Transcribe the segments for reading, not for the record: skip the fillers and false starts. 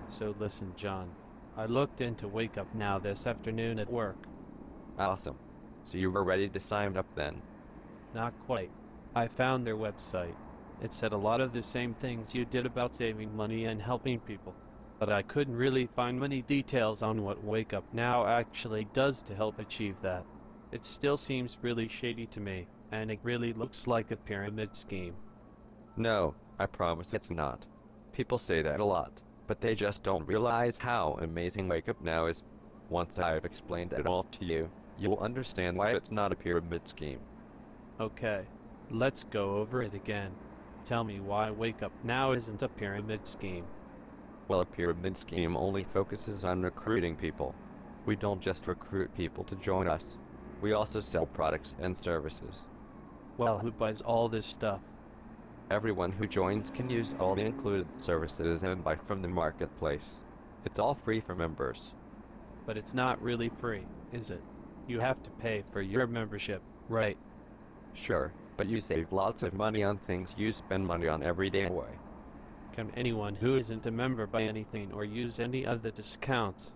So listen, John. I looked into Wake Up Now this afternoon at work. Awesome. So you were ready to sign up then? Not quite. I found their website. It said a lot of the same things you did about saving money and helping people. But I couldn't really find many details on what Wake Up Now actually does to help achieve that. It still seems really shady to me, and it really looks like a pyramid scheme. No, I promise it's not. People say that a lot, but they just don't realize how amazing Wake Up Now is. Once I've explained it all to you, you'll understand why it's not a pyramid scheme. Okay, let's go over it again. Tell me why Wake Up Now isn't a pyramid scheme. Well, a pyramid scheme only focuses on recruiting people. We don't just recruit people to join us. We also sell products and services. Well, who buys all this stuff? Everyone who joins can use all the included services and buy from the marketplace. It's all free for members. But it's not really free, is it? You have to pay for your membership, right? Sure, but you save lots of money on things you spend money on every day anyway. Can anyone who isn't a member buy anything or use any of the discounts?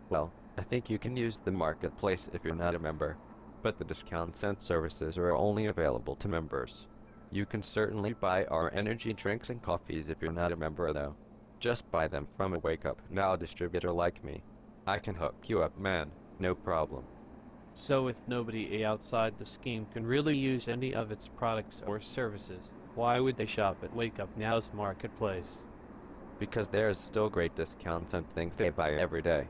Well, I think you can use the marketplace if you're not a member, but the discounts and services are only available to members. You can certainly buy our energy drinks and coffees if you're not a member though. Just buy them from a Wake Up Now distributor like me. I can hook you up, man, no problem. So if nobody outside the scheme can really use any of its products or services, why would they shop at Wake Up Now's marketplace? Because there's still great discounts on things they buy every day.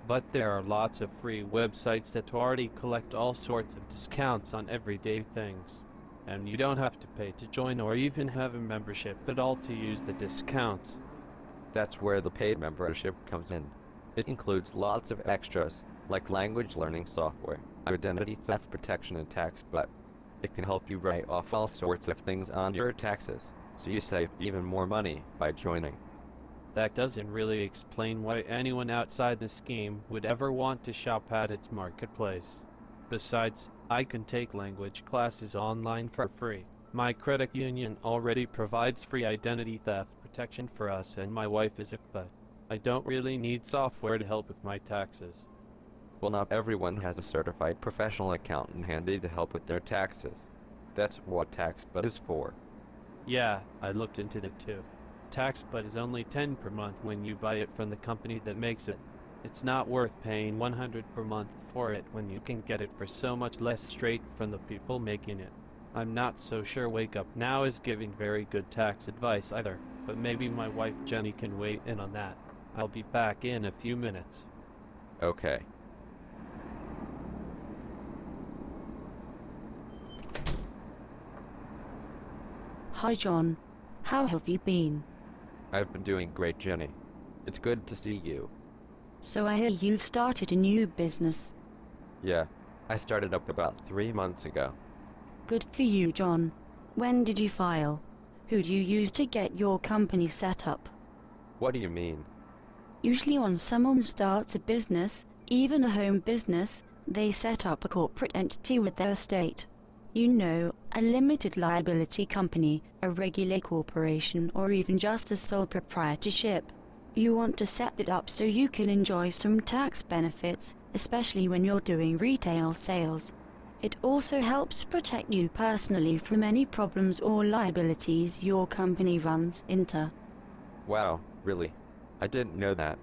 But there are lots of free websites that already collect all sorts of discounts on everyday things. And you don't have to pay to join or even have a membership at all to use the discounts. That's where the paid membership comes in. It includes lots of extras, like language learning software, identity theft protection and tax prep. It can help you write off all sorts of things on your taxes, so you save even more money by joining. That doesn't really explain why anyone outside the scheme would ever want to shop at its marketplace. Besides, I can take language classes online for free. My credit union already provides free identity theft protection for us, and my wife is a but I don't really need software to help with my taxes. Well, not everyone has a certified professional accountant handy to help with their taxes. That's what TaxBud is for. Yeah, I looked into it too. TaxBud is only $10 per month when you buy it from the company that makes it. It's not worth paying $100 per month for it when you can get it for so much less straight from the people making it. I'm not so sure Wake Up Now is giving very good tax advice either, but maybe my wife Jenny can weigh in on that. I'll be back in a few minutes. Okay. Hi John. How have you been? I've been doing great, Jenny. It's good to see you. So I hear you've started a new business. Yeah, I started up about 3 months ago. Good for you, John. When did you file? Who do you use to get your company set up? What do you mean? Usually when someone starts a business, even a home business, they set up a corporate entity with their estate. You know, a limited liability company, a regular corporation, or even just a sole proprietorship. You want to set it up so you can enjoy some tax benefits, especially when you're doing retail sales. It also helps protect you personally from any problems or liabilities your company runs into. Wow, really? I didn't know that.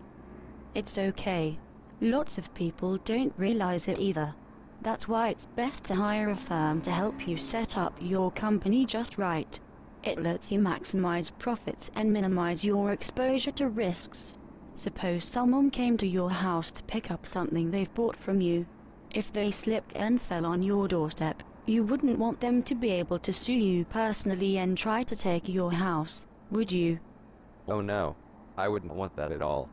It's okay. Lots of people don't realize it either. That's why it's best to hire a firm to help you set up your company just right. It lets you maximize profits and minimize your exposure to risks. Suppose someone came to your house to pick up something they've bought from you. If they slipped and fell on your doorstep, you wouldn't want them to be able to sue you personally and try to take your house, would you? Oh no, I wouldn't want that at all.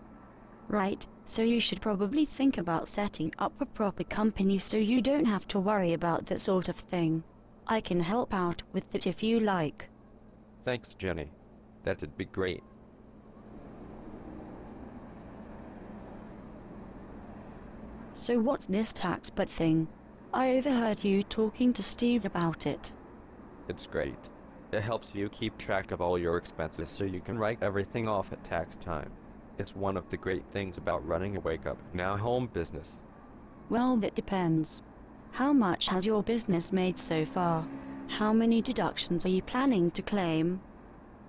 Right, so you should probably think about setting up a proper company so you don't have to worry about that sort of thing. I can help out with that if you like. Thanks, Jenny. That'd be great. So what's this TaxBud thing? I overheard you talking to Steve about it. It's great. It helps you keep track of all your expenses so you can write everything off at tax time. It's one of the great things about running a Wake Up Now home business. Well, that depends. How much has your business made so far? How many deductions are you planning to claim?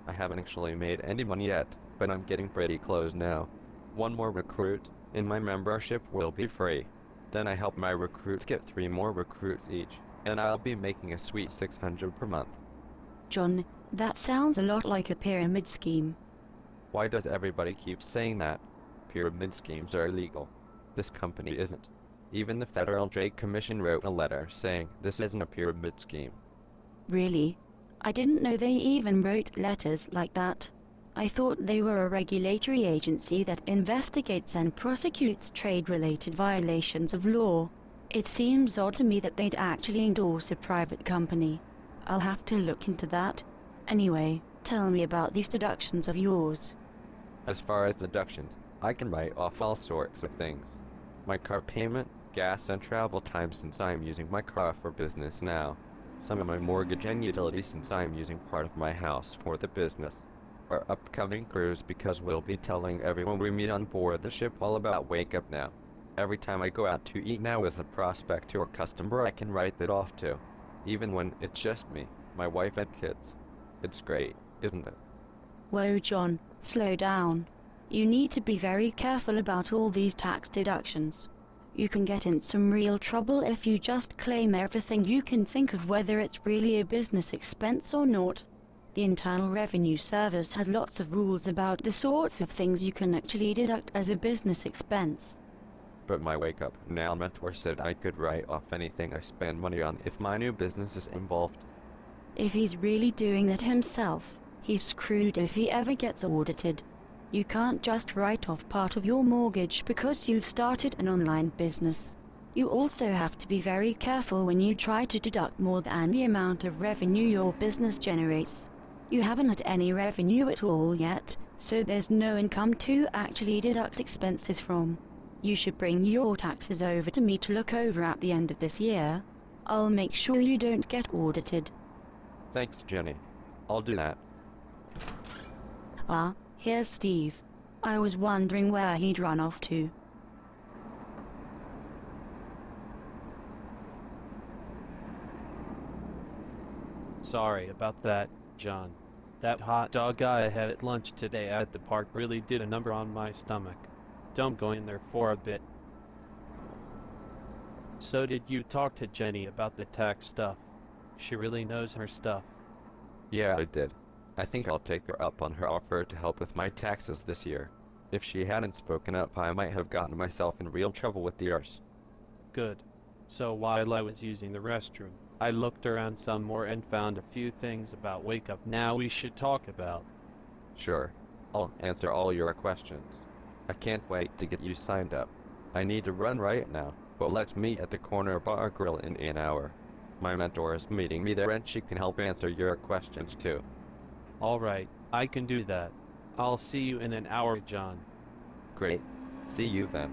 I haven't actually made any money yet, but I'm getting pretty close now. One more recruit, and my membership will be free. Then I help my recruits get 3 more recruits each, and I'll be making a sweet $600 per month. John, that sounds a lot like a pyramid scheme. Why does everybody keep saying that? Pyramid schemes are illegal. This company isn't. Even the Federal Trade Commission wrote a letter saying this isn't a pyramid scheme. Really? I didn't know they even wrote letters like that. I thought they were a regulatory agency that investigates and prosecutes trade-related violations of law. It seems odd to me that they'd actually endorse a private company. I'll have to look into that. Anyway, tell me about these deductions of yours. As far as deductions, I can write off all sorts of things. My car payment, gas and travel time since I'm using my car for business now. Some of my mortgage and utilities since I'm using part of my house for the business. Our upcoming cruise because we'll be telling everyone we meet on board the ship all about Wake Up Now. Every time I go out to eat now with a prospect or customer I can write that off too. Even when it's just me, my wife and kids. It's great, isn't it? Whoa, John, slow down. You need to be very careful about all these tax deductions. You can get in some real trouble if you just claim everything you can think of, whether it's really a business expense or not. The Internal Revenue Service has lots of rules about the sorts of things you can actually deduct as a business expense. But my Wake Up Now mentor said I could write off anything I spend money on if my new business is involved. If he's really doing that himself, he's screwed if he ever gets audited. You can't just write off part of your mortgage because you've started an online business. You also have to be very careful when you try to deduct more than the amount of revenue your business generates. You haven't had any revenue at all yet, so there's no income to actually deduct expenses from. You should bring your taxes over to me to look over at the end of this year. I'll make sure you don't get audited. Thanks, Jenny. I'll do that. Ah, here's Steve. I was wondering where he'd run off to. Sorry about that, John. That hot dog guy I had at lunch today at the park really did a number on my stomach. Don't go in there for a bit. So did you talk to Jenny about the tax stuff? She really knows her stuff. Yeah, I did. I think I'll take her up on her offer to help with my taxes this year. If she hadn't spoken up, I might have gotten myself in real trouble with the IRS. Good. So while I was using the restroom, I looked around some more and found a few things about Wake Up Now we should talk about. Sure. I'll answer all your questions. I can't wait to get you signed up. I need to run right now, but let's meet at the corner bar grill in an hour. My mentor is meeting me there and she can help answer your questions too. Alright, I can do that. I'll see you in an hour, John. Great. See you then.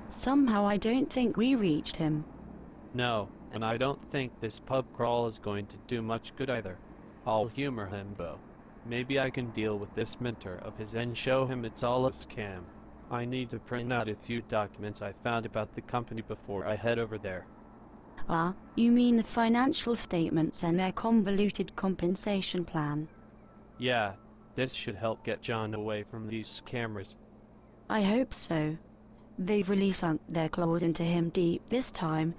Somehow I don't think we reached him. No, and I don't think this pub crawl is going to do much good either. I'll humor him though. Maybe I can deal with this mentor of his and show him it's all a scam. I need to print out a few documents I found about the company before I head over there. Ah, you mean the financial statements and their convoluted compensation plan? Yeah, this should help get John away from these cameras. I hope so. They've really sunk their claws into him deep this time,